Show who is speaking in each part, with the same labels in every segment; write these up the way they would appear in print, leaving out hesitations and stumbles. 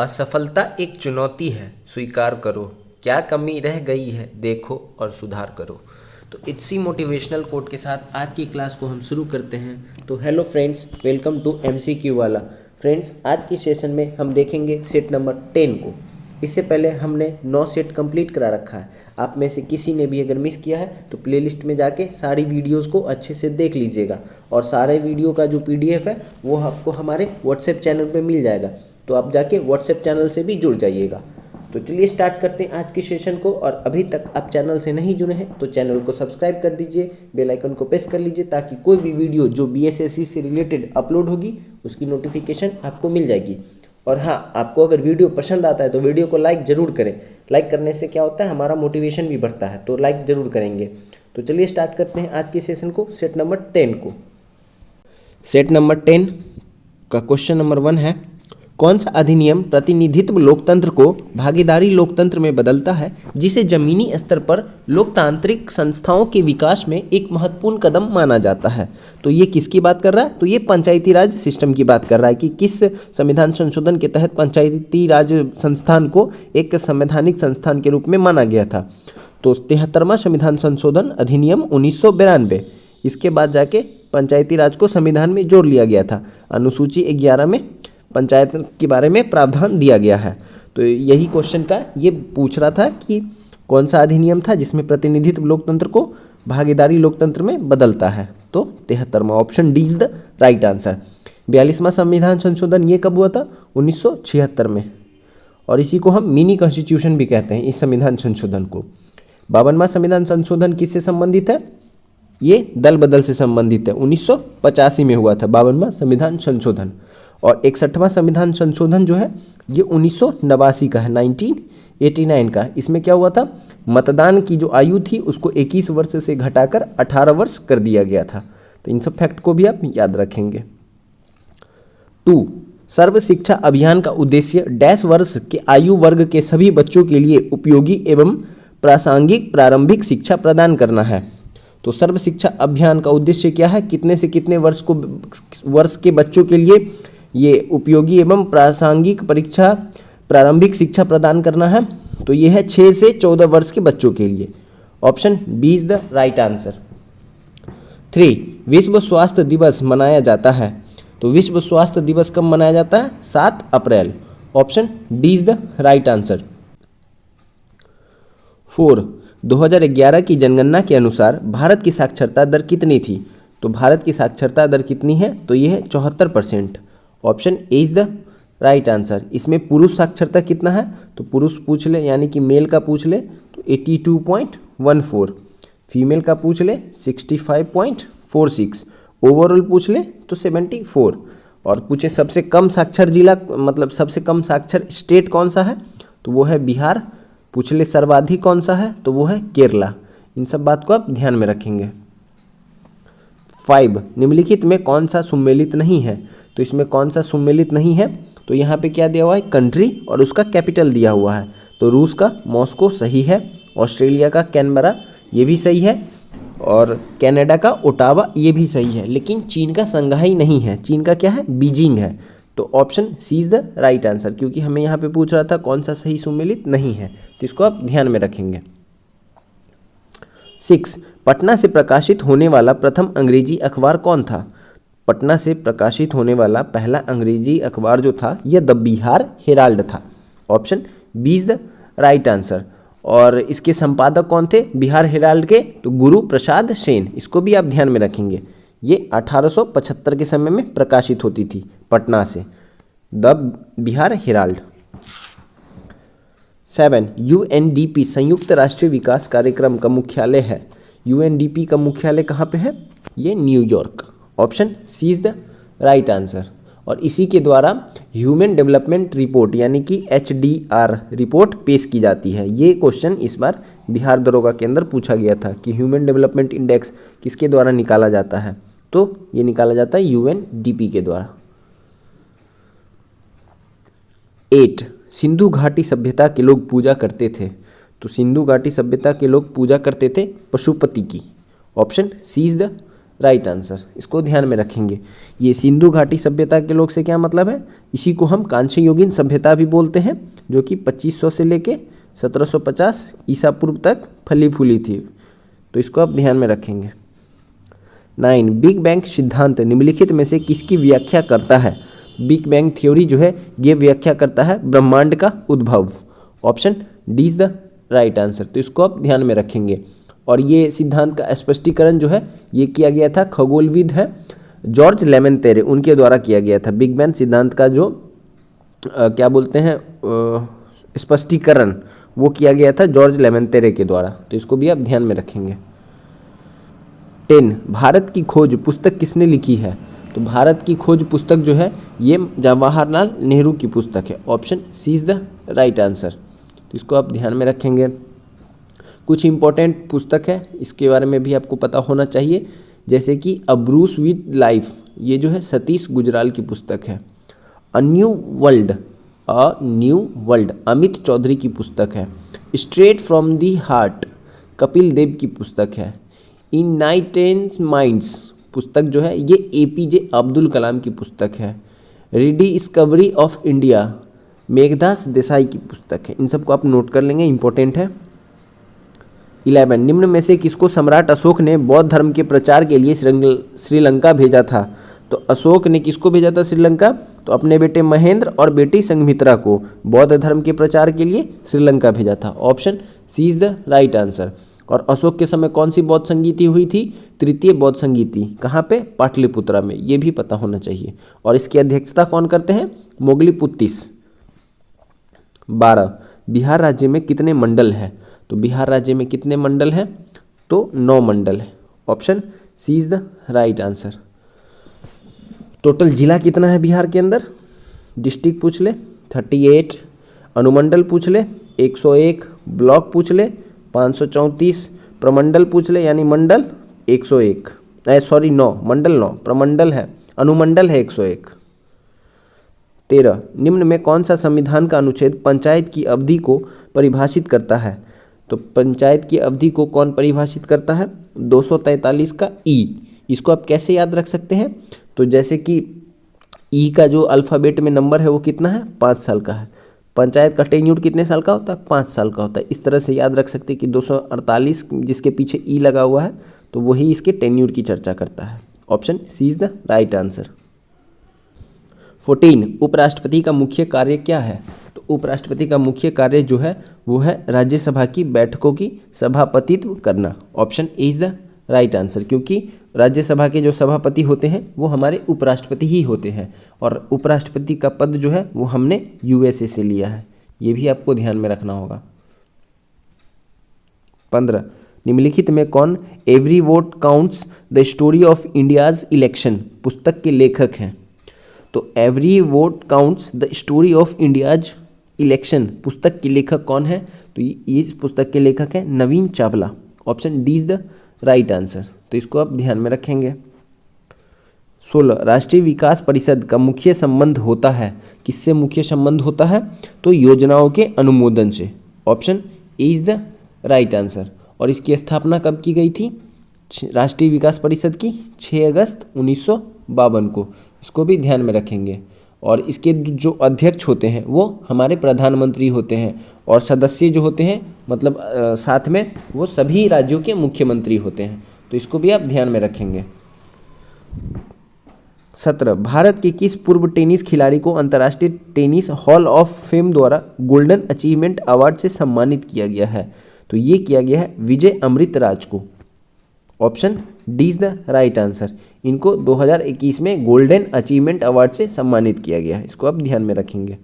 Speaker 1: असफलता एक चुनौती है, स्वीकार करो। क्या कमी रह गई है, देखो और सुधार करो। तो इसी मोटिवेशनल कोट के साथ आज की क्लास को हम शुरू करते हैं। तो hello friends, welcome to MCQ वाला। फ्रेंड्स, आज की सेशन में हम देखेंगे सेट नंबर 10 को। इससे पहले हमने 9 सेट कंप्लीट करा रखा है। आप में से किसी ने भी अगर मिस किया है तो प्लेलिस्ट में जाके सारी वीडियोस को अच्छे से देख लीजिएगा, और सारे वीडियो का जो PDF है वो आपको हमारे व्हाट्सएप चैनल पे मिल जाएगा। तो आप जाके व्हाट्सएप चैनल से भी जुड़ जाइएगा। तो चलिए स्टार्ट करते हैं आज की सेशन को। और अभी तक आप चैनल से नहीं जुड़े हैं तो चैनल को सब्सक्राइब कर दीजिए, बेल आइकन को प्रेस कर लीजिए, ताकि कोई भी वीडियो जो BSSC से रिलेटेड अपलोड होगी उसकी नोटिफिकेशन आपको मिल जाएगी। और हाँ, आपको अगर वीडियो पसंद आता है तो वीडियो को लाइक ज़रूर करें। लाइक करने से क्या होता है, हमारा मोटिवेशन भी बढ़ता है, तो लाइक ज़रूर करेंगे। तो चलिए स्टार्ट करते हैं आज की सेशन को, सेट नंबर 10 को। सेट नंबर 10 का क्वेश्चन नंबर 1 है, कौन सा अधिनियम प्रतिनिधित्व लोकतंत्र को भागीदारी लोकतंत्र में बदलता है, जिसे जमीनी स्तर पर लोकतांत्रिक संस्थाओं के विकास में एक महत्वपूर्ण कदम माना जाता है। तो ये किसकी बात कर रहा है? तो ये पंचायती राज सिस्टम की बात कर रहा है कि किस संविधान संशोधन के तहत पंचायती राज संस्थान को एक संवैधानिक संस्थान के रूप में माना गया था। तो 73वां संविधान संशोधन अधिनियम 1992, इसके बाद जाके पंचायती राज को संविधान में जोड़ लिया गया था। अनुसूची 11 में पंचायत के बारे में प्रावधान दिया गया है। तो यही क्वेश्चन का ये पूछ रहा था कि कौन सा अधिनियम था जिसमें प्रतिनिधित्व लोकतंत्र को भागीदारी लोकतंत्र में बदलता है। तो 73वां, option D is the right answer. 42वां संविधान संशोधन ये कब हुआ था? 1976 में, और इसी को हम मिनी कॉन्स्टिट्यूशन भी कहते हैं, इस संविधान संशोधन को। 52वां संविधान संशोधन किससे संबंधित है? ये दल बदल से संबंधित है। 1985 में हुआ था 52वां संविधान संशोधन। और 61वां संविधान संशोधन जो है ये 1989 का है, 1989 का। इसमें क्या हुआ था, मतदान की जो आयु थी उसको 21 वर्ष से घटाकर 18 वर्ष कर दिया गया था। तो इन सब फैक्ट को भी आप याद रखेंगे। 2, सर्व शिक्षा अभियान का उद्देश्य डैश वर्ष के आयु वर्ग के सभी बच्चों के लिए उपयोगी एवं प्रासंगिक प्रारंभिक शिक्षा प्रदान करना है। तो सर्व शिक्षा अभियान का उद्देश्य क्या है? कितने से कितने वर्ष के बच्चों के लिए ये उपयोगी एवं प्रासंगिक प्रारंभिक शिक्षा प्रदान करना है? तो ये है 6 से 14 वर्ष के बच्चों के लिए। Option B is the right answer. 3, विश्व स्वास्थ्य दिवस मनाया जाता है। तो विश्व स्वास्थ्य दिवस कब मनाया जाता है? 7 April. Option D is the right answer. 4, 2011 की जनगणना के अनुसार भारत की साक्षरता दर कितनी थी? तो भारत की साक्षरता दर कितनी है? तो ये है 74%। Option A is the right answer. इसमें पुरुष साक्षरता कितना है? तो पुरुष पूछ ले, यानी कि मेल का पूछ ले तो 82.14, फीमेल का पूछ ले 65.46, ओवरऑल पूछ ले तो 74, और पूछे सबसे कम साक्षर जिला, मतलब सबसे कम साक्षर स्टेट कौन सा है? तो वो है बिहार। पूछ ले सर्वाधिक कौन सा है? तो वो है केरला। इन सब बात को आप ध्यान में रखेंगे। 5, निम्नलिखित में कौन सा सम्मिलित नहीं है? तो इसमें कौन सा सम्मिलित नहीं है? तो यहाँ पे क्या दिया हुआ है? कंट्री और उसका कैपिटल दिया हुआ है। तो रूस का मॉस्को सही है, ऑस्ट्रेलिया का कैनबरा ये भी सही है, और कनाडा का ओटावा ये भी सही है। लेकिन चीन का संघाई नहीं है, चीन का क्या है? बीजिंग है। तो option C is the right answer, क्योंकि हमें यहाँ पे पूछ रहा था कौन सा सही सम्मिलित नहीं है, तो इसको आप ध्यान में रखेंगे। 6, पटना से प्रकाशित होने वाला प्रथम अंग्रेजी अखबार कौन था? पटना से प्रकाशित होने वाला पहला अंग्रेजी अखबार जो था यह द बिहार हेराल्ड था। Option B is the right answer. और इसके संपादक कौन थे बिहार हेराल्ड के? तो गुरु प्रसाद सेन। इसको भी आप ध्यान में रखेंगे। ये 1875 के समय में प्रकाशित होती थी पटना से, द बिहार हेराल्ड। 7, UNDP संयुक्त राष्ट्रीय विकास कार्यक्रम का मुख्यालय है। UNDP का मुख्यालय कहाँ पे है? ये New York. Option C is the right answer. और इसी के द्वारा ह्यूमन डेवलपमेंट रिपोर्ट यानी कि HDR रिपोर्ट पेश की जाती है। ये क्वेश्चन इस बार बिहार दरोगा के अंदर पूछा गया था कि ह्यूमन डेवलपमेंट इंडेक्स किसके द्वारा निकाला जाता है? तो ये निकाला जाता है UNDP के द्वारा। 8, सिंधु घाटी सभ्यता के लोग पूजा करते थे। तो सिंधु घाटी सभ्यता के लोग पूजा करते थे पशुपति की। Option C is the right answer. इसको ध्यान में रखेंगे। ये सिंधु घाटी सभ्यता के लोग से क्या मतलब है, इसी को हम कांस्य युगीन सभ्यता भी बोलते हैं, जो कि 2500 से लेके 1750 ईसा पूर्व तक फली फूली थी। तो इसको आप ध्यान में रखेंगे। 9 बिग बैंग सिद्धांत निम्नलिखित में से किसकी व्याख्या करता है। बिग बैंग थ्योरी जो है ये व्याख्या करता है ब्रह्मांड का उद्भव। Option D is the right answer. तो इसको आप ध्यान में रखेंगे। और ये सिद्धांत का स्पष्टीकरण जो है ये किया गया था, खगोलविद है जॉर्ज लेमेंतेरे, उनके द्वारा किया गया था। बिग बैंग सिद्धांत का जो क्या बोलते हैं स्पष्टीकरण वो किया गया था जॉर्ज लेमेंतेरे के द्वारा। तो इसको भी आप ध्यान में रखेंगे। 10 भारत की खोज पुस्तक किसने लिखी है। तो भारत की खोज पुस्तक जो है ये जवाहरलाल नेहरू की पुस्तक है। Option C is the right answer. तो इसको आप ध्यान में रखेंगे। कुछ इंपॉर्टेंट पुस्तक है, इसके बारे में भी आपको पता होना चाहिए, जैसे कि अ ब्रूस विद लाइफ, ये जो है सतीश गुजराल की पुस्तक है। A new world Amit Chaudhary की पुस्तक है। Straight from the heart Kapil Dev की पुस्तक है। इनलाइटेंड माइंड्स पुस्तक जो है ये एपीजे अब्दुल कलाम की पुस्तक है। रिडिस्कवरी ऑफ इंडिया मेघदास देसाई की पुस्तक है। इन सबको आप नोट कर लेंगे, इंपॉर्टेंट है। 11 निम्न में से किसको सम्राट अशोक ने बौद्ध धर्म के प्रचार के लिए श्रीलंका भेजा था। तो अशोक ने किसको भेजा था श्रीलंका, तो अपने बेटे महेंद्र और बेटी संघमित्रा को बौद्ध धर्म के प्रचार के लिए श्रीलंका भेजा था। Option C is the right answer. और अशोक के समय कौन सी बौद्ध संगीति हुई थी, तृतीय बौद्ध संगीति, कहाँ पे, पाटलिपुत्रा में, ये भी पता होना चाहिए। और इसकी अध्यक्षता कौन करते हैं, मोगलीपुत्तिस। 12 बिहार राज्य में कितने मंडल है। तो बिहार राज्य में कितने मंडल हैं, तो 9 मंडल है। Option C is the right answer. Total जिला कितना है बिहार के अंदर, डिस्ट्रिक्ट पूछ ले 38, अनुमंडल पूछ ले 101, ब्लॉक पूछ ले 534, प्रमंडल पूछ ले यानी मंडल 101, 9 मंडल 9, प्रमंडल है, अनुमंडल है 101। 13 निम्न में कौन सा संविधान का अनुच्छेद पंचायत की अवधि को परिभाषित करता है। तो पंचायत की अवधि को कौन परिभाषित करता है, 243 का ई। इसको आप कैसे याद रख सकते हैं, तो जैसे कि ई का जो अल्फ़ाबेट में नंबर है वो कितना है, 5 साल का है। पंचायत का टेन्यूर कितने साल का होता है, 5 साल का होता है। इस तरह से याद रख सकते हैं कि 248 जिसके पीछे ई लगा हुआ है तो वही इसके टेन्यूर की चर्चा करता है। Option C is the right answer. 14 उपराष्ट्रपति का मुख्य कार्य क्या है। तो उपराष्ट्रपति का मुख्य कार्य जो है वो है राज्यसभा की बैठकों की सभापतित्व करना। Option A is the right answer, क्योंकि राज्यसभा के जो सभापति होते हैं वो हमारे उपराष्ट्रपति ही होते हैं, और उपराष्ट्रपति का पद जो है वो हमने यूएसए से लिया है, ये भी आपको ध्यान में रखना होगा। 15 निम्नलिखित में कौन every vote counts the story of India's election पुस्तक के लेखक हैं। तो every vote counts the story of India's election पुस्तक के लेखक कौन है, तो ये पुस्तक के लेखक है Naveen Chawla. Option D is the right answer, तो इसको आप ध्यान में रखेंगे। 16 राष्ट्रीय विकास परिषद का मुख्य संबंध होता है, किससे मुख्य संबंध होता है, तो योजनाओं के अनुमोदन से। Option A is the right answer. और इसकी स्थापना कब की गई थी, राष्ट्रीय विकास परिषद की 6 अगस्त 1952 को। इसको भी ध्यान में रखेंगे। और इसके जो अध्यक्ष होते हैं वो हमारे प्रधानमंत्री होते हैं, और सदस्य जो होते हैं मतलब साथ में वो सभी राज्यों के मुख्यमंत्री होते हैं। तो इसको भी आप ध्यान में रखेंगे। 17 भारत के किस पूर्व टेनिस खिलाड़ी को अंतर्राष्ट्रीय टेनिस हॉल ऑफ फेम द्वारा गोल्डन अचीवमेंट अवार्ड से सम्मानित किया गया है। तो ये किया गया है विजय अमृतराज को। Option D is the right answer. इनको 2021 में गोल्डन अचीवमेंट अवार्ड से सम्मानित किया गया है, इसको आप ध्यान में रखेंगे।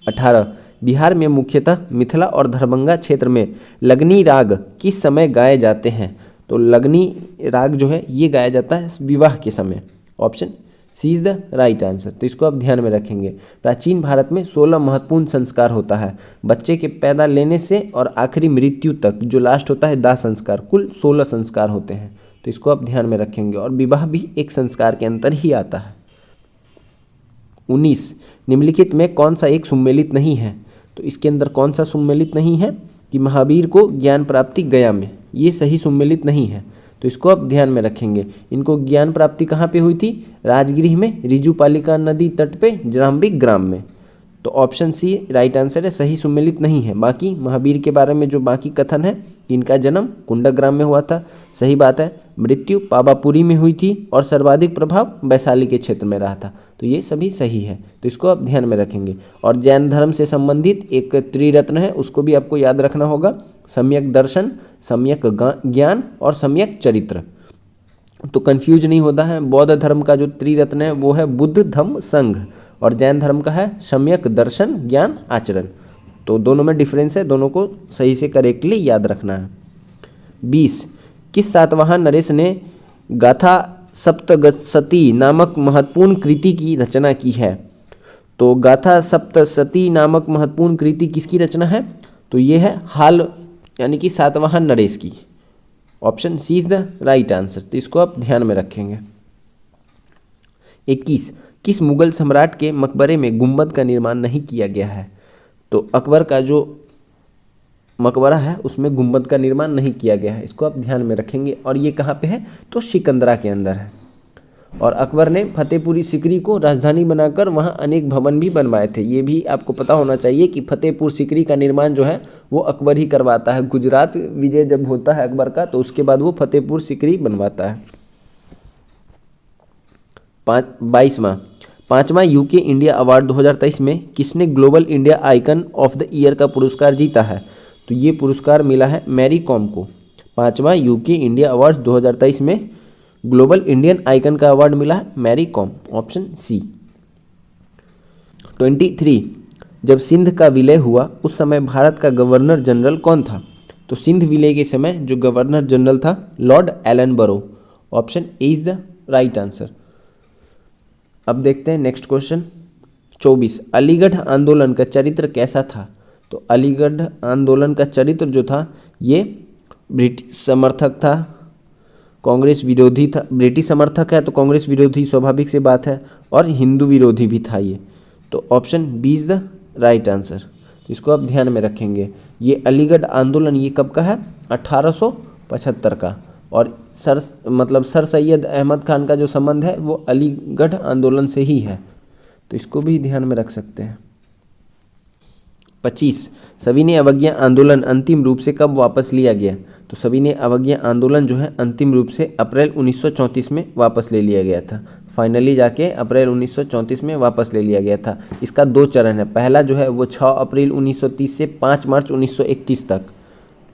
Speaker 1: 18 बिहार में मुख्यतः मिथिला और दरभंगा क्षेत्र में लगनी राग किस समय गाए जाते हैं। तो लगनी राग जो है ये गाया जाता है विवाह के समय। Option C is the right answer, तो इसको आप ध्यान में रखेंगे। प्राचीन भारत में 16 महत्वपूर्ण संस्कार होता है, बच्चे के पैदा लेने से और आखिरी मृत्यु तक जो लास्ट होता है दाह संस्कार, कुल 16 संस्कार होते हैं। तो इसको आप ध्यान में रखेंगे। और विवाह भी एक संस्कार के अंतर ही आता है। 19 निम्नलिखित में कौन सा एक सुमेलित नहीं है। तो इसके अंदर कौन सा सुमेलित नहीं है कि महावीर को ज्ञान प्राप्ति गया में, ये सही सुमेलित नहीं है। तो इसको आप ध्यान में रखेंगे। इनको ज्ञान प्राप्ति कहाँ पे हुई थी? राजगृह में, रिजुपालिका नदी तट पे, जराम्बिक ग्राम में। तो ऑप्शन सी राइट आंसर है, सही सुमेलित नहीं है। बाकी महावीर के बारे में जो बाकी कथन है, इनका जन्म कुंडग्राम में हुआ था, सही बात है। मृत्यु पावापुरी में हुई थी और सर्वाधिक प्रभाव वैशाली के क्षेत्र में रहा था। तो ये सभी सही है, तो इसको आप ध्यान में रखेंगे। और जैन धर्म से संबंधित एक त्रिरत्न है, उसको भी आपको याद रखना होगा, सम्यक दर्शन, सम्यक ज्ञान और सम्यक चरित्र। तो कंफ्यूज नहीं होता है। बौद्ध धर्म का जो त्रिरत्न है वो है बुद्ध, धम्म, संघ, और जैन धर्म का है सम्यक दर्शन, ज्ञान, आचरण। तो दोनों में डिफरेंस है, दोनों को सही से करेक्टली याद रखना है। 20 किस सातवाहन नरेश ने गाथा सप्तसती नामक महत्वपूर्ण कृति की रचना की है? तो गाथा सप्तसती नामक महत्वपूर्ण कृति किसकी रचना है? तो ये है हाल यानी कि सातवाहन नरेश की। Option C is the right answer, तो इसको आप ध्यान में रखेंगे। 21 किस मुगल सम्राट के मकबरे में गुंबद का निर्माण नहीं किया गया है? तो अकबर का जो मकबरा है उसमें गुंबद का निर्माण नहीं किया गया है, इसको आप ध्यान में रखेंगे। और ये कहाँ पे है? तो सिकंदरा के अंदर है। और अकबर ने फतेहपुरी सिकरी को राजधानी बनाकर वहाँ अनेक भवन भी बनवाए थे। ये भी आपको पता होना चाहिए कि फतेहपुर सिकरी का निर्माण जो है वो अकबर ही करवाता है। गुजरात विजय जब होता है अकबर का, तो उसके बाद वो फतेहपुर सिकरी बनवाता है। 5वां यूके इंडिया अवार्ड 2023 में किसने global India icon of the year का पुरस्कार जीता है? तो ये पुरस्कार मिला है मैरी कॉम को। 5वां यूके इंडिया अवार्ड 2023 में ग्लोबल इंडियन आइकन का अवार्ड मिला है मैरी कॉम, ऑप्शन सी। 23 जब सिंध का विलय हुआ उस समय भारत का गवर्नर जनरल कौन था? तो सिंध विलय के समय जो गवर्नर जनरल था Lord Ellenborough, option A is the right answer. अब देखते हैं नेक्स्ट क्वेश्चन। 24 अलीगढ़ आंदोलन का चरित्र कैसा था? तो अलीगढ़ आंदोलन का चरित्र जो था ये ब्रिटिश समर्थक था, कांग्रेस विरोधी था। ब्रिटिश समर्थक है तो कांग्रेस विरोधी स्वाभाविक से बात है, और हिंदू विरोधी भी था ये। तो option B is the right answer, तो इसको आप ध्यान में रखेंगे। ये अलीगढ़ आंदोलन ये कब का है? 1875 का। और सर सैयद अहमद खान का जो संबंध है वो अलीगढ़ आंदोलन से ही है, तो इसको भी ध्यान में रख सकते हैं। 25 सविनय अवज्ञा आंदोलन अंतिम रूप से कब वापस लिया गया? तो सविनय अवज्ञा आंदोलन जो है अंतिम रूप से अप्रैल 1934 में वापस ले लिया गया था। फाइनली जाके अप्रैल 1934 में वापस ले लिया गया था। इसका 2 चरण है। पहला जो है वो 6 अप्रैल 1930 से 5 मार्च 1931 तक,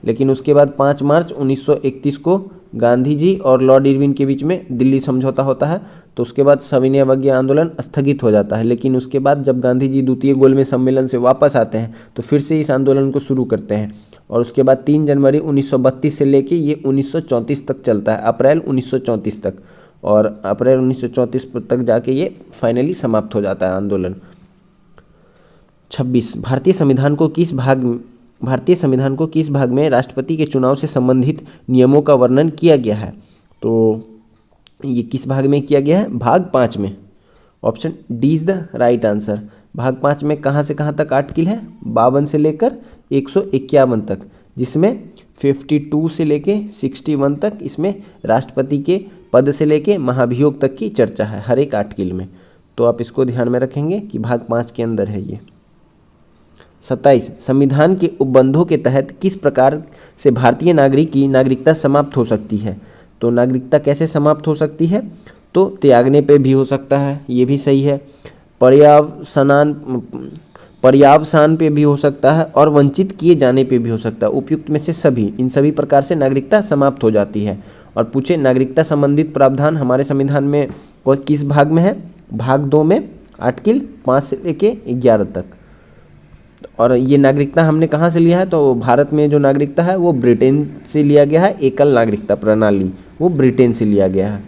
Speaker 1: लेकिन उसके बाद 5 मार्च 1931 को गांधी जी और लॉर्ड इरविन के बीच में दिल्ली समझौता होता है, तो उसके बाद सविनय अवज्ञा आंदोलन स्थगित हो जाता है। लेकिन उसके बाद जब गांधी जी द्वितीय गोलमेज सम्मेलन से वापस आते हैं तो फिर से इस आंदोलन को शुरू करते हैं, और उसके बाद 3 जनवरी 1932 से लेके ये 1934 तक चलता है, अप्रैल 1934 तक, और अप्रैल 1934 तक जाके ये फाइनली समाप्त हो जाता है आंदोलन। 26 भारतीय संविधान को किस भाग में राष्ट्रपति के चुनाव से संबंधित नियमों का वर्णन किया गया है? तो ये किस भाग में किया गया है? भाग 5 में, option D is the right answer. भाग 5 में कहाँ से कहाँ तक आर्टिकल है? 52 से लेकर 151 तक, जिसमें 52 से लेके 61 तक इसमें राष्ट्रपति के पद से लेके महाभियोग तक की चर्चा है हर एक आर्टिकल में। तो आप इसको ध्यान में रखेंगे कि भाग 5 के अंदर है ये। 27 संविधान के उपबंधों के तहत किस प्रकार से भारतीय नागरिक की नागरिकता समाप्त हो सकती है? तो नागरिकता कैसे समाप्त हो सकती है? तो त्यागने पे भी हो सकता है, ये भी सही है। पर्यावसान पे भी हो सकता है, और वंचित किए जाने पे भी हो सकता है। उपयुक्त में से सभी, इन सभी प्रकार से नागरिकता समाप्त हो जाती है। और पूछे नागरिकता संबंधित प्रावधान हमारे संविधान में किस भाग में है? भाग 2 में, आर्टिकल 5 से लेके 11 तक। और ये नागरिकता हमने कहाँ से लिया है? तो भारत में जो नागरिकता है वो ब्रिटेन से लिया गया है। एकल नागरिकता प्रणाली वो ब्रिटेन से लिया गया है।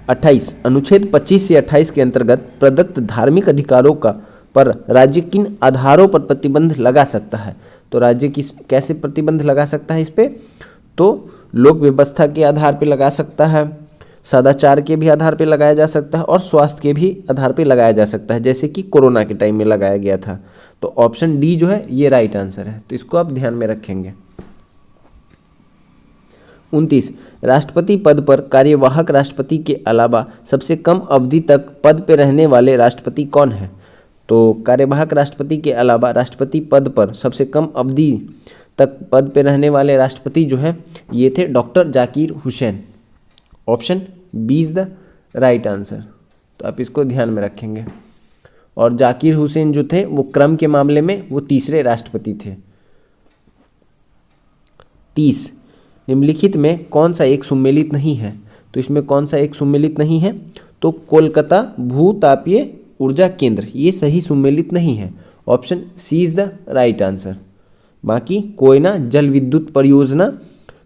Speaker 1: 28 अनुच्छेद 25 से 28 के अंतर्गत प्रदत्त धार्मिक अधिकारों का पर राज्य किन आधारों पर प्रतिबंध लगा सकता है? तो राज्य कैसे प्रतिबंध लगा सकता है इस पे? तो लोक व्यवस्था के आधार पर लगा सकता है, सदाचार के भी आधार पर लगाया जा सकता है, और स्वास्थ्य के भी आधार पर लगाया जा सकता है, जैसे कि कोरोना के टाइम में लगाया गया था। तो ऑप्शन डी जो है ये राइट आंसर है, तो इसको आप ध्यान में रखेंगे। 29 राष्ट्रपति पद पर कार्यवाहक राष्ट्रपति के अलावा सबसे कम अवधि तक पद पर रहने वाले राष्ट्रपति कौन है? तो कार्यवाहक राष्ट्रपति के अलावा राष्ट्रपति पद पर सबसे कम अवधि तक पद पर रहने वाले राष्ट्रपति जो है ये थे doctor Zakir Hussain. Option B is the right answer. तो आप इसको ध्यान में रखेंगे। और जाकिर हुसैन जो थे वो क्रम के मामले में वो तीसरे राष्ट्रपति थे। 30 निम्नलिखित में कौन सा एक सुमेलित नहीं है? तो इसमें कौन सा एक सुमेलित नहीं है? तो कोलकाता भूतापीय ऊर्जा केंद्र ये सही सुमेलित नहीं है। Option C is the right answer. बाकी कोयना जल विद्युत परियोजना,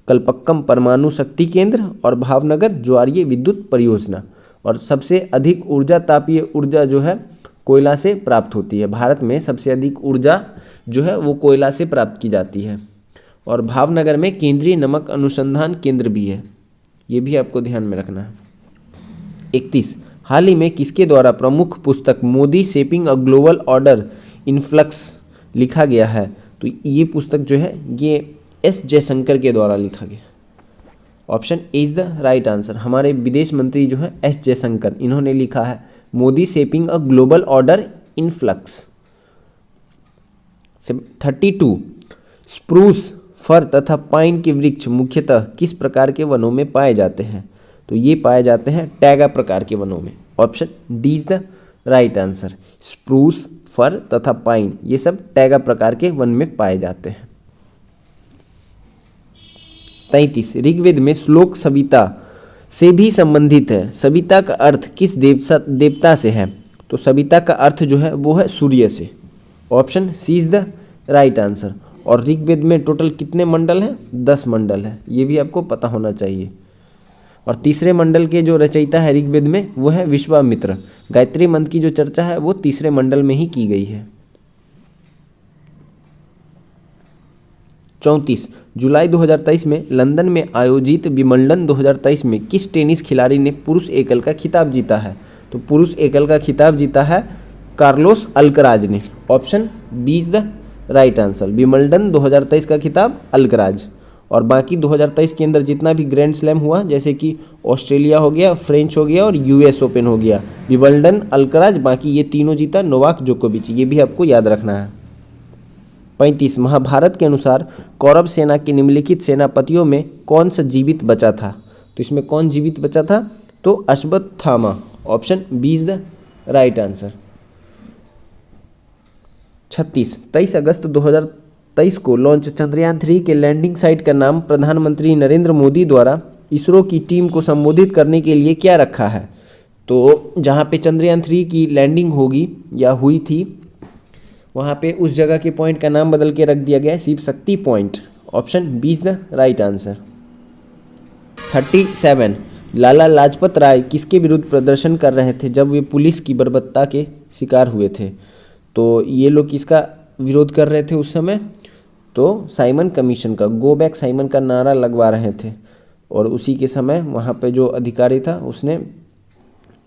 Speaker 1: कल्पक्कम परमाणु शक्ति केंद्र और भावनगर ज्वारीय विद्युत परियोजना। और सबसे अधिक ऊर्जा तापीय ऊर्जा जो है कोयला से प्राप्त होती है। भारत में सबसे अधिक ऊर्जा जो है वो कोयला से प्राप्त की जाती है। और भावनगर में केंद्रीय नमक अनुसंधान केंद्र भी है, ये भी आपको ध्यान में रखना है। 31 हाल ही में किसके द्वारा प्रमुख पुस्तक Modi shaping a global order influx लिखा गया है? तो ये पुस्तक जो है ये एस जयशंकर के द्वारा लिखा गया। Option A is the right answer. हमारे विदेश मंत्री जो है एस जयशंकर, इन्होंने लिखा है Modi shaping a global order in flux. 32 spruce, fir तथा पाइन के वृक्ष मुख्यतः किस प्रकार के वनों में पाए जाते हैं? तो ये पाए जाते हैं टैगा प्रकार के वनों में। Option D is the right answer. Spruce, fir तथा पाइन ये सब टैगा प्रकार के वन में पाए जाते हैं। 33 ऋग्वेद में श्लोक सविता से भी संबंधित है। सविता का अर्थ किस देवता से है? तो सविता का अर्थ जो है वो है सूर्य से। Option C is the right answer. और ऋग्वेद में टोटल कितने मंडल हैं? 10 मंडल है, ये भी आपको पता होना चाहिए। और तीसरे मंडल के जो रचयिता है ऋग्वेद में वो है विश्वामित्र। गायत्री मंत्र की जो चर्चा है वो तीसरे मंडल में ही की गई है। 34 जुलाई 2023 में लंदन में आयोजित विंबलडन 2023 में किस टेनिस खिलाड़ी ने पुरुष एकल का खिताब जीता है? तो पुरुष एकल का खिताब जीता है कार्लोस अल्कराज ने। Option B is the right answer. Wimbledon 2023 का खिताब अल्कराज। और बाकी 2023 के अंदर जितना भी ग्रैंड स्लैम हुआ जैसे कि ऑस्ट्रेलिया हो गया, फ्रेंच हो गया और यूएस ओपन हो गया, विंबलडन, अल्कराज, बाकी ये तीनों जीता नोवाक जोकोविच, ये भी आपको याद रखना है। 35 महाभारत के अनुसार कौरव सेना के निम्नलिखित सेनापतियों में कौन सा जीवित बचा था? तो इसमें कौन जीवित बचा था? तो Ashwatthama. Option B is the right answer. 36 23 अगस्त 2023 को लॉन्च चंद्रयान 3 के लैंडिंग साइट का नाम प्रधानमंत्री नरेंद्र मोदी द्वारा इसरो की टीम को संबोधित करने के लिए क्या रखा है? तो जहाँ पे चंद्रयान 3 की लैंडिंग होगी या हुई थी वहाँ पे उस जगह के पॉइंट का नाम बदल के रख दिया गया है Shiv Shakti point. Option B is the right answer. 37 Lala Lajpat Rai किसके विरुद्ध प्रदर्शन कर रहे थे जब वे पुलिस की बर्बरता के शिकार हुए थे? तो ये लोग किसका विरोध कर रहे थे उस समय? तो साइमन कमीशन का, गो बैक साइमन का नारा लगवा रहे थे। और उसी के समय वहाँ पे जो अधिकारी था उसने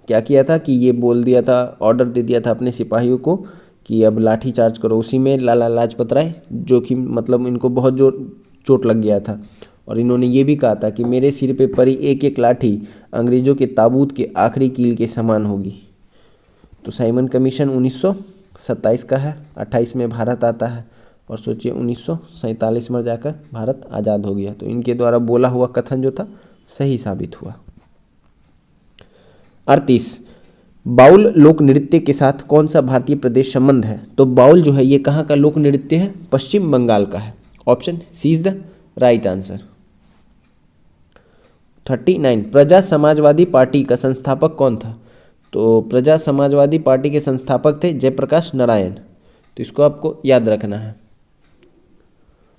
Speaker 1: क्या किया था कि ये बोल दिया था, ऑर्डर दे दिया था अपने सिपाहियों को कि अब लाठी चार्ज करो। उसी में लाला लाजपत राय जो कि मतलब इनको बहुत जो चोट लग गया था और इन्होंने ये भी कहा था कि मेरे सिर पे पड़ी एक एक लाठी अंग्रेज़ों के ताबूत के आखिरी कील के समान होगी। तो साइमन कमीशन 1927 का है, 28 में भारत आता है और सोचिए 1947 में जाकर भारत आज़ाद हो गया। तो इनके द्वारा बोला हुआ कथन जो था सही साबित हुआ। 38 बाउल लोक नृत्य के साथ कौन सा भारतीय प्रदेश संबंध है? तो बाउल जो है ये कहाँ का लोक नृत्य है? पश्चिम बंगाल का है। Option C is the right answer. 39 Praja Samajwadi party का संस्थापक कौन था? तो प्रजा समाजवादी पार्टी के संस्थापक थे जयप्रकाश नारायण। तो इसको आपको याद रखना है।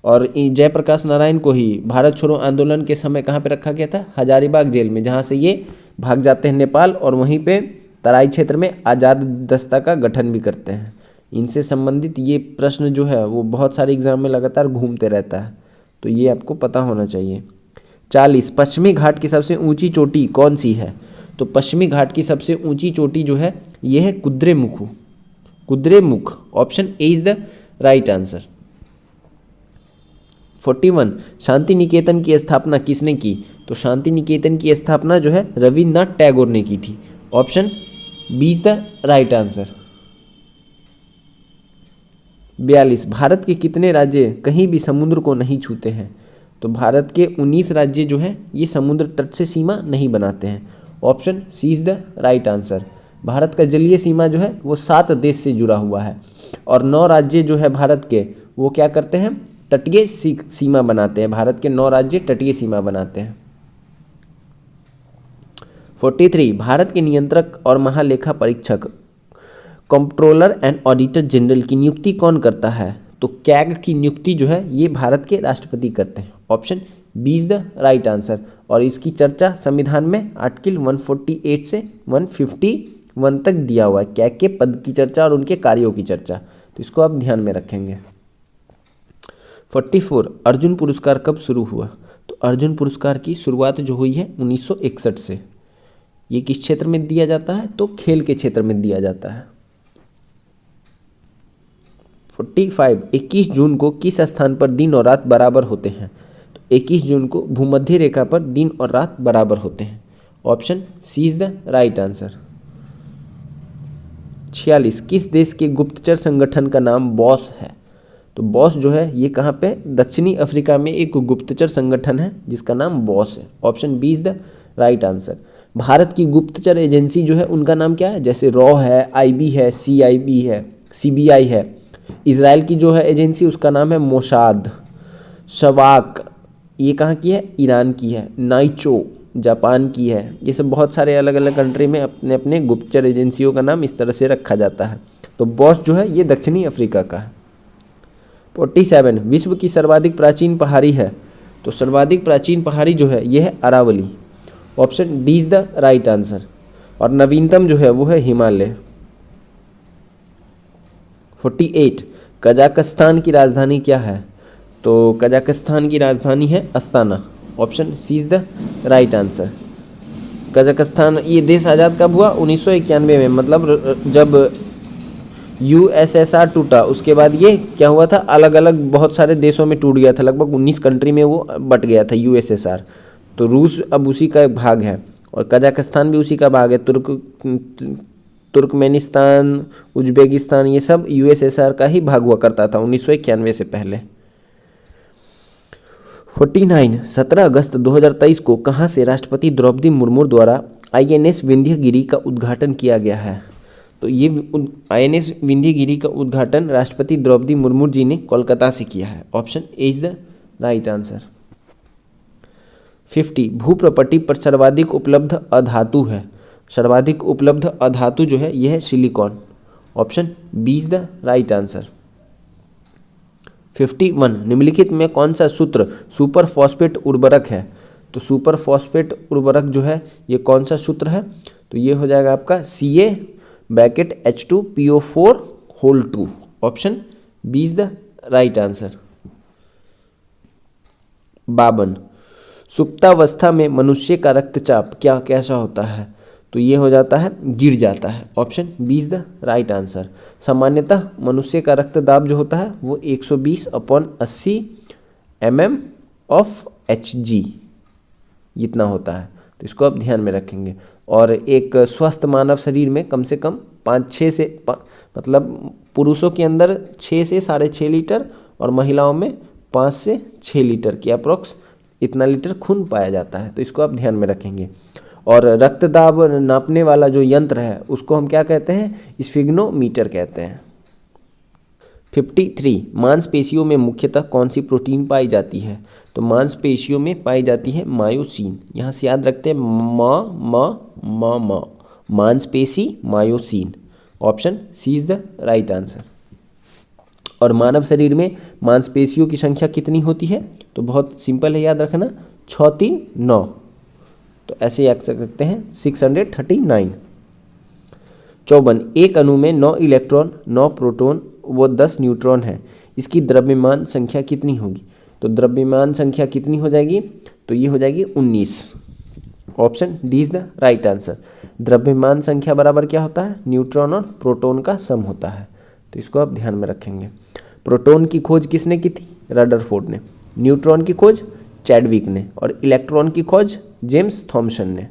Speaker 1: और जयप्रकाश नारायण को ही भारत छोड़ो आंदोलन के समय कहाँ पे रखा गया था? हजारीबाग जेल में, जहाँ से ये भाग जाते हैं नेपाल और वहीं पे तराई क्षेत्र में आज़ाद दस्ता का गठन भी करते हैं। इनसे संबंधित ये प्रश्न जो है वो बहुत सारे एग्जाम में लगातार घूमते रहता है, तो ये आपको पता होना चाहिए। 40 पश्चिमी घाट की सबसे ऊंची चोटी कौन सी है? तो पश्चिमी घाट की सबसे ऊंची चोटी जो है ये है Kudremukh. Kudremukh. Option A is the right answer. 41 Shanti Niketan की स्थापना किसने की? तो शांति निकेतन की स्थापना जो है रविन्द्रनाथ टैगोर ने की थी। Option B is the right answer. 42 Bharat के कितने राज्य कहीं भी समुद्र को नहीं छूते हैं? तो भारत के 19 राज्य जो है ये समुद्र तट से सीमा नहीं बनाते हैं। Option C is the right answer. Bharat का जलीय सीमा जो है वो 7 देश से जुड़ा हुआ है और 9 राज्य जो है भारत के वो क्या करते हैं? तटीय सीमा बनाते हैं। भारत के 9 राज्य तटीय सीमा बनाते हैं। 43 भारत के नियंत्रक और महालेखा परीक्षक कंट्रोलर एंड ऑडिटर जनरल की नियुक्ति कौन करता है? तो कैग की नियुक्ति जो है ये भारत के राष्ट्रपति करते हैं। Option B is the right answer. और इसकी चर्चा संविधान में आर्टिकल 148 से 151 तक दिया हुआ है, कैग के पद की चर्चा और उनके कार्यों की चर्चा। तो इसको आप ध्यान में रखेंगे। 44 अर्जुन पुरस्कार कब शुरू हुआ? तो अर्जुन पुरस्कार की शुरुआत जो हुई है 1961 से। ये किस क्षेत्र में दिया जाता है? तो खेल के क्षेत्र में दिया जाता है। 45 21 जून को किस स्थान पर दिन और रात बराबर होते हैं? तो 21 जून को भूमध्य रेखा पर दिन और रात बराबर होते हैं। Option C is the right answer. 46 किस देश के गुप्तचर संगठन का नाम बॉस है? तो बॉस जो है ये कहाँ पे? दक्षिणी अफ्रीका में एक गुप्तचर संगठन है जिसका नाम बॉस है। Option B is the right answer. Bharat की गुप्तचर एजेंसी जो है उनका नाम क्या है? जैसे रॉ है, आईबी है, सीआईबी है, सीबीआई है। इजराइल की जो है एजेंसी उसका नाम है मोसाद। शवाक ये कहाँ की है? ईरान की है। नाइचो जापान की है। ये सब बहुत सारे अलग अलग कंट्री में अपने अपने गुप्तचर एजेंसियों का नाम इस तरह से रखा जाता है। तो बॉस जो है ये दक्षिणी अफ्रीका का है। 47 विश्व की सर्वाधिक प्राचीन पहाड़ी है? तो सर्वाधिक प्राचीन पहाड़ी जो है ये है Aravalli. Option D is the right answer. और नवीनतम जो है वो है हिमालय। 48 कजाकिस्तान की राजधानी क्या है? तो कजाकिस्तान की राजधानी है Astana. Option C is the right answer. Kazakhstan ये देश आज़ाद कब हुआ? 1991 में। मतलब जब यूएसएसआर टूटा उसके बाद ये क्या हुआ था? अलग अलग बहुत सारे देशों में टूट गया था। लगभग 19 कंट्री में वो बट गया था यूएसएसआर। तो रूस अब उसी का एक भाग है और कजाकिस्तान भी उसी का भाग है। तुर्कमेनिस्तान, उज्बेकिस्तान ये सब यूएसएसआर का ही भाग हुआ करता था 1991 से पहले। 49 17 अगस्त 2023 को कहाँ से राष्ट्रपति द्रौपदी मुर्मू द्वारा आईएनएस विंध्यगिरी का उद्घाटन किया गया है? तो ये आईएनएस विंध्यगिरी का उद्घाटन राष्ट्रपति द्रौपदी मुर्मू जी ने कोलकाता से किया है। Option A is the right answer. 50 भूप्रपट्टी पर सर्वाधिक उपलब्ध अधातु है? सर्वाधिक उपलब्ध अधातु जो है यह है silicon. Option B is the right answer. 51 निम्नलिखित में कौन सा सूत्र सुपर फॉस्फेट उर्वरक है? तो सुपर फॉस्फेट उर्वरक जो है ये कौन सा सूत्र है? तो ये हो जाएगा आपका Ca(H2PO4)2। Option B is the right answer. 52 सुप्तावस्था में मनुष्य का रक्तचाप क्या कैसा होता है? तो ये हो जाता है गिर जाता है। Option B is the right answer. सामान्यतः मनुष्य का रक्तदाब जो होता है वो 120/80 mm/Hg इतना होता है। तो इसको आप ध्यान में रखेंगे। और एक स्वस्थ मानव शरीर में कम से कम 5-6 से मतलब पुरुषों के अंदर 6 से 6.5 लीटर और महिलाओं में 5 से 6 लीटर की अप्रोक्स इतना लीटर खून पाया जाता है। तो इसको आप ध्यान में रखेंगे। और रक्तदाब नापने वाला जो यंत्र है उसको हम क्या कहते हैं? स्फिग्नोमीटर कहते हैं। 53 मांसपेशियों में मुख्यतः कौन सी प्रोटीन पाई जाती है? तो मांसपेशियों में पाई जाती है मायोसिन। यहाँ से याद रखते हैं मांसपेशी myosin. Option C is the right answer. और मानव शरीर में मांसपेशियों की संख्या कितनी होती है? तो बहुत सिंपल है याद रखना, 6 3 9। तो ऐसे याद सकते हैं 639। 54 एक अणु में 9 इलेक्ट्रॉन 9 प्रोटॉन व 10 न्यूट्रॉन है। इसकी द्रव्यमान संख्या कितनी होगी? तो द्रव्यमान संख्या कितनी हो जाएगी? तो ये हो जाएगी 19। Option D is the right answer. द्रव्यमान संख्या बराबर क्या होता है? न्यूट्रॉन और प्रोटॉन का सम होता है। तो इसको आप ध्यान में रखेंगे। प्रोटॉन की खोज किसने की थी? रदरफोर्ड ने। न्यूट्रॉन की खोज चैडविक ने और इलेक्ट्रॉन की खोज जेम्स थॉमसन ने।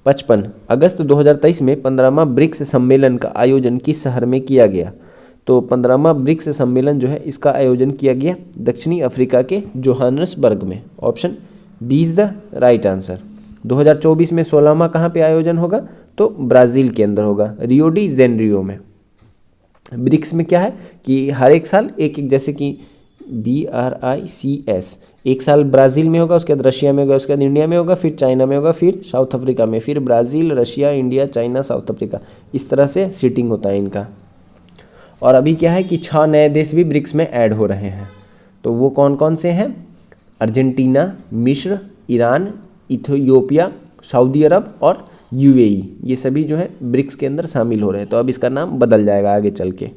Speaker 1: 55 अगस्त 2023 में 15वां ब्रिक्स सम्मेलन का आयोजन किस शहर में किया गया? तो 15वां ब्रिक्स सम्मेलन जो है इसका आयोजन किया गया दक्षिणी अफ्रीका के जोहान्सबर्ग में। Option D is the right answer. 2024 में 16वां कहाँ पे आयोजन होगा? तो ब्राज़ील के अंदर होगा, रियो डी जेनेरियो में। ब्रिक्स में क्या है कि हर एक साल एक एक, जैसे कि BRICS, एक साल ब्राज़ील में होगा, उसके बाद रशिया में होगा, उसके बाद इंडिया में होगा, फिर चाइना में होगा, फिर साउथ अफ्रीका में, फिर Brazil, Russia, India, China, south Africa, इस तरह से सीटिंग होता है इनका। और अभी क्या है कि 6 नए देश भी ब्रिक्स में ऐड हो रहे हैं। तो वो कौन कौन से हैं? अर्जेंटीना, मिस्र, ईरान, इथियोपिया, सऊदी अरब और UAE, ये सभी जो है ब्रिक्स के अंदर शामिल हो रहे हैं। तो अब इसका नाम बदल जाएगा आगे चल के।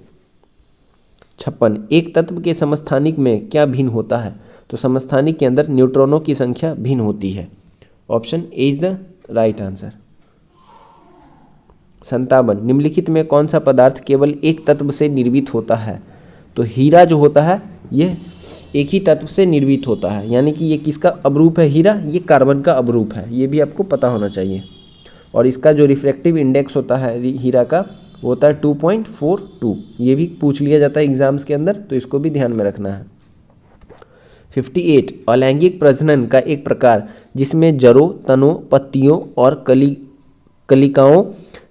Speaker 1: 56 एक तत्व के समस्थानिक में क्या भिन्न होता है? तो समस्थानिक के अंदर न्यूट्रॉनों की संख्या भिन्न होती है। Option A is the right answer. 57 निम्नलिखित में कौन सा पदार्थ केवल एक तत्व से निर्मित होता है? तो हीरा जो होता है यह एक ही तत्व से निर्मित होता है, यानी कि ये किसका अवरूप है? हीरा, ये कार्बन का अवरूप है, ये भी आपको पता होना चाहिए। और इसका जो रिफ्रैक्टिव इंडेक्स होता है हीरा का वो होता है 2.42, ये भी पूछ लिया जाता है एग्जाम्स के अंदर, तो इसको भी ध्यान में रखना है। 58 अलैंगिक प्रजनन का एक प्रकार जिसमें जड़ों, तनों, पत्तियों और कलिकाओं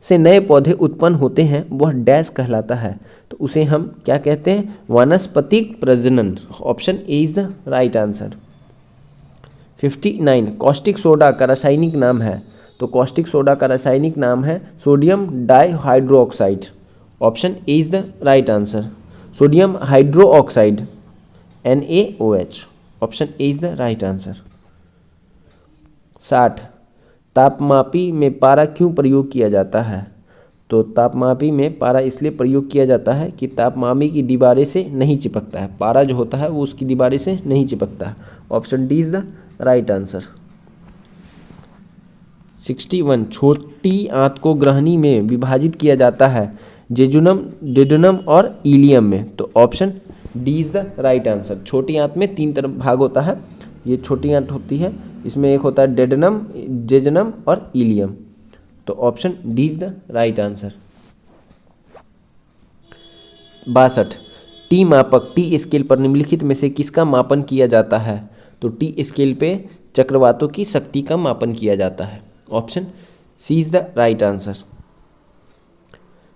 Speaker 1: से नए पौधे उत्पन्न होते हैं वह डैश कहलाता है? तो उसे हम क्या कहते हैं? वानस्पतिक प्रजनन। Option A is the right answer. 59 caustic soda का रासायनिक नाम है? तो कॉस्टिक सोडा का रासायनिक नाम है sodium dihydroxide. Option A is the right answer. Sodium hydroxide NaOH। Option A is the right answer. 60 तापमापी में पारा क्यों प्रयोग किया जाता है? तो तापमापी में पारा इसलिए प्रयोग किया जाता है कि तापमापी की दीवारें से नहीं चिपकता है। पारा जो होता है वो उसकी दीवारें से नहीं चिपकता है। Option D is the right answer. 61 छोटी आंत को ग्रहणी में विभाजित किया जाता है जेजुनम, डेडुनम और इलियम में। तो option D is the right answer. छोटी आंत में 3 तरह भाग होता है, ये छोटी आंत होती है, इसमें एक होता है डेडनम, जेजुनम और इलियम। तो option D is the right answer. 62 T मापक टी स्केल पर निम्नलिखित में से किसका मापन किया जाता है? तो टी स्केल पे चक्रवातों की शक्ति का मापन किया जाता है। Option C is the right answer.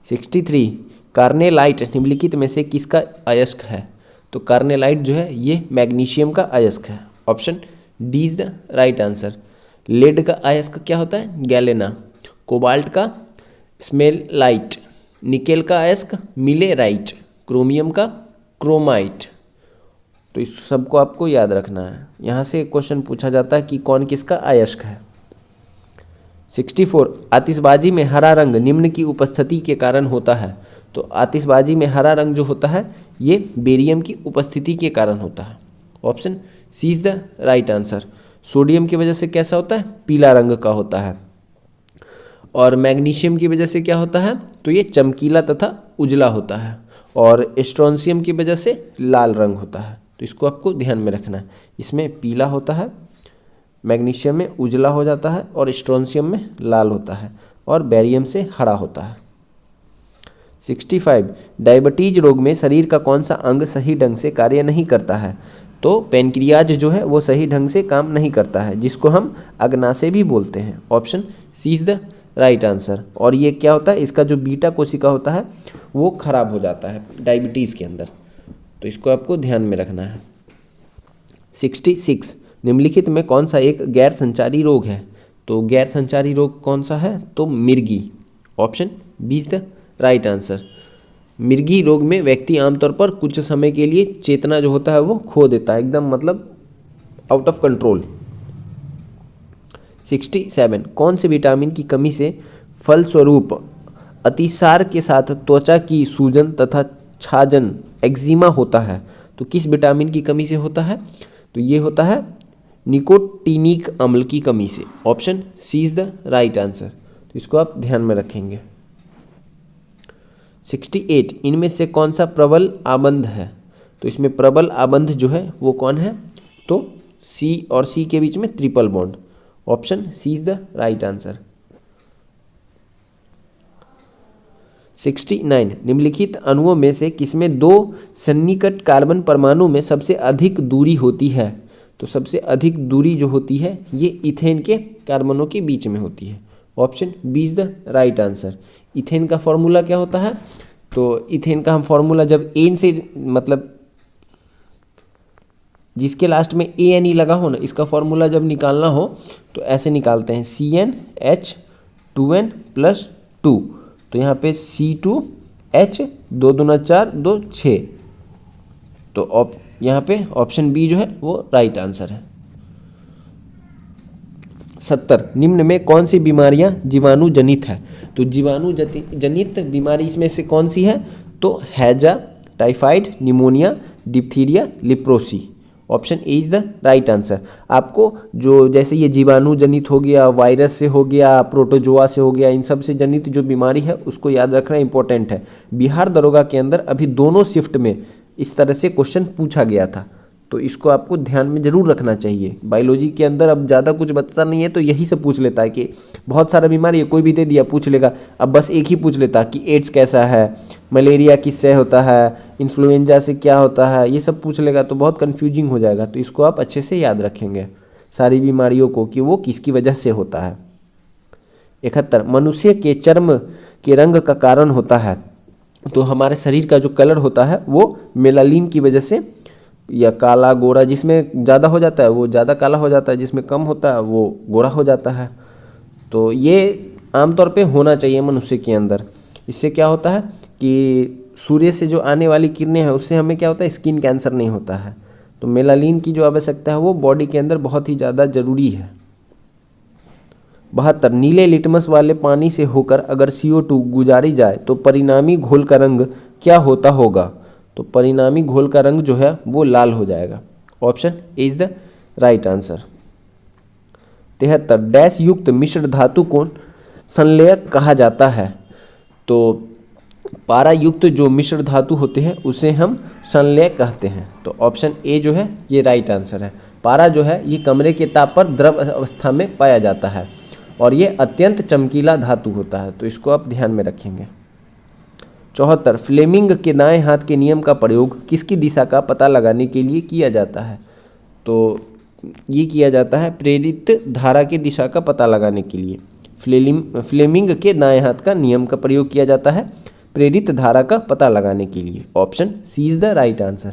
Speaker 1: 63 carnallite निम्नलिखित में से किसका अयस्क है? तो कार्नेलाइट जो है ये मैग्नीशियम का अयस्क है। Option D is the right answer. Lead का अयस्क क्या होता है? गैलेना। कोबाल्ट का स्मेलाइट। निकेल का अयस्क मिलेराइट। क्रोमियम का क्रोमाइट। तो इस सबको आपको याद रखना है। यहाँ से क्वेश्चन पूछा जाता है कि कौन किसका अयस्क है। 64 आतिशबाजी में हरा रंग निम्न की उपस्थिति के कारण होता है? तो आतिशबाजी में हरा रंग जो होता है ये बेरियम की उपस्थिति के कारण होता है। Option C is the right answer. Sodium की वजह से कैसा होता है? पीला रंग का होता है। और मैग्नीशियम की वजह से क्या होता है? तो ये चमकीला तथा उजला होता है। और स्ट्रोंशियम की वजह से लाल रंग होता है। तो इसको आपको ध्यान में रखना है। इसमें पीला होता है, मैग्नीशियम में उजला हो जाता है और स्ट्रोंशियम में लाल होता है और बेरियम से हरा होता है। 65 डायबिटीज रोग में शरीर का कौन सा अंग सही ढंग से कार्य नहीं करता है? तो पेनक्रियाज जो है वो सही ढंग से काम नहीं करता है, जिसको हम अग्नाशय भी बोलते हैं। Option C is the right answer. और ये क्या होता है? इसका जो बीटा कोशिका होता है वो खराब हो जाता है डायबिटीज़ के अंदर। तो इसको आपको ध्यान में रखना है। 66 निम्नलिखित में कौन सा एक गैर संचारी रोग है? तो गैर संचारी रोग कौन सा है? तो मिर्गी। Option B is the right answer. मिर्गी रोग में व्यक्ति आमतौर पर कुछ समय के लिए चेतना जो होता है वो खो देता है, एकदम मतलब आउट ऑफ कंट्रोल। 67 कौन से विटामिन की कमी से फलस्वरूप अतिसार के साथ त्वचा की सूजन तथा छाजन एक्जिमा होता है? तो किस विटामिन की कमी से होता है? तो ये होता है निकोटीनिक अम्ल की कमी से। Option C is the right answer. तो इसको आप ध्यान में रखेंगे। 68 इनमें से कौन सा प्रबल आबंध है? तो इसमें प्रबल आबंध जो है वो कौन है? तो C और C के बीच में triple bond. Option C is the right answer. 69 निम्नलिखित अणुओं में से किसमें दो सन्निकट कार्बन परमाणु में सबसे अधिक दूरी होती है? तो सबसे अधिक दूरी जो होती है ये इथेन के कार्बनों के बीच में होती है। Option B is the right answer. Ethane का फॉर्मूला क्या होता है? तो इथेन का हम फॉर्मूला जब एन से मतलब जिसके लास्ट में ए एन ई लगा हो ना, इसका फॉर्मूला जब निकालना हो तो ऐसे निकालते हैं CnH2n+2। तो यहाँ पे C2H 2 दूना 4 2 6। तो यहाँ पे ऑप्शन बी जो है वो राइट आंसर है। 70 निम्न में कौन सी बीमारियां जीवाणु जनित है? तो जीवाणु जनित बीमारी इसमें से कौन सी है? तो हैजा, typhoid, pneumonia, diphtheria, leprosy. Option A is the right answer. आपको जो जैसे ये जीवाणु जनित हो गया, वायरस से हो गया, प्रोटोजोआ से हो गया, इन सब से जनित जो बीमारी है उसको याद रखना इंपॉर्टेंट है। बिहार दरोगा के अंदर अभी दोनों शिफ्ट में इस तरह से क्वेश्चन पूछा गया था, तो इसको आपको ध्यान में जरूर रखना चाहिए। बायोलॉजी के अंदर अब ज़्यादा कुछ बता नहीं है तो यही से पूछ लेता है कि बहुत सारा बीमारी है, कोई भी दे दिया पूछ लेगा। अब बस एक ही पूछ लेता कि एड्स कैसा है, मलेरिया किससे होता है, इन्फ्लुएंजा से क्या होता है, ये सब पूछ लेगा तो बहुत कन्फ्यूजिंग हो जाएगा। तो इसको आप अच्छे से याद रखेंगे सारी बीमारियों को कि वो किसकी वजह से होता है। 71 मनुष्य के चर्म के रंग का कारण होता है? तो हमारे शरीर का जो कलर होता है वो मेलानिन की वजह से, या काला गोरा, जिसमें ज़्यादा हो जाता है वो ज़्यादा काला हो जाता है, जिसमें कम होता है वो गोरा हो जाता है। तो ये आमतौर पे होना चाहिए मनुष्य के अंदर। इससे क्या होता है कि सूर्य से जो आने वाली किरणें हैं उससे हमें क्या होता है, स्किन कैंसर नहीं होता है। तो मेलानिन की जो आवश्यकता है वो बॉडी के अंदर बहुत ही ज़्यादा ज़रूरी है। 72 नीले लिटमस वाले पानी से होकर अगर CO2 गुजारी जाए तो परिणामी घोल का रंग क्या होता होगा? तो परिणामी घोल का रंग जो है वो लाल हो जाएगा। Option A is the right answer. 73 dash युक्त मिश्र धातु को संलयक कहा जाता है? तो पारा युक्त जो मिश्र धातु होते हैं उसे हम संलयक कहते हैं। तो ऑप्शन ए जो है ये राइट आंसर है। पारा जो है ये कमरे के ताप पर द्रव अवस्था में पाया जाता है और ये अत्यंत चमकीला धातु होता है, तो इसको आप ध्यान में रखेंगे। 74 फ्लेमिंग के दाएं हाथ के नियम का प्रयोग किसकी दिशा का पता लगाने के लिए किया जाता है? तो ये किया जाता है प्रेरित धारा की दिशा का पता लगाने के लिए। फ्लेमिंग के दाएं हाथ का नियम का प्रयोग किया जाता है प्रेरित धारा का पता लगाने के लिए। Option C is the right answer.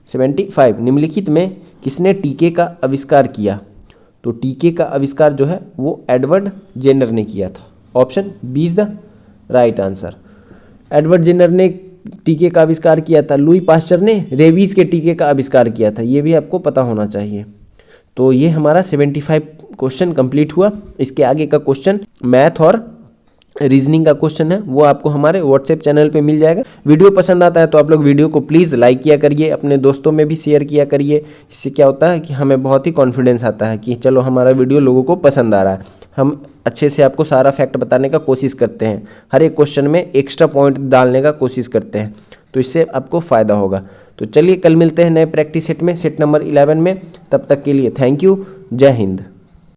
Speaker 1: 75 निम्नलिखित में किसने टीके का आविष्कार किया? तो टीके का आविष्कार जो है वो एडवर्ड जेनर ने किया था। Option B is the right answer. Edward Jenner ने टीके का आविष्कार किया था। लुई पास्चर ने रेबीज के टीके का आविष्कार किया था, ये भी आपको पता होना चाहिए। तो ये हमारा 75 क्वेश्चन कंप्लीट हुआ। इसके आगे का क्वेश्चन मैथ और रीजनिंग का क्वेश्चन है, वो आपको हमारे व्हाट्सएप चैनल पे मिल जाएगा। वीडियो पसंद आता है तो आप लोग वीडियो को प्लीज़ लाइक किया करिए, अपने दोस्तों में भी शेयर किया करिए। इससे क्या होता है कि हमें बहुत ही कॉन्फिडेंस आता है कि चलो हमारा वीडियो लोगों को पसंद आ रहा है। हम अच्छे से आपको सारा फैक्ट बताने का कोशिश करते हैं, हर एक क्वेश्चन में एक्स्ट्रा पॉइंट डालने का कोशिश करते हैं, तो इससे आपको फ़ायदा होगा। तो चलिए कल मिलते हैं नए प्रैक्टिस सेट में, सेट नंबर 11 में। तब तक के लिए थैंक यू। जय हिंद।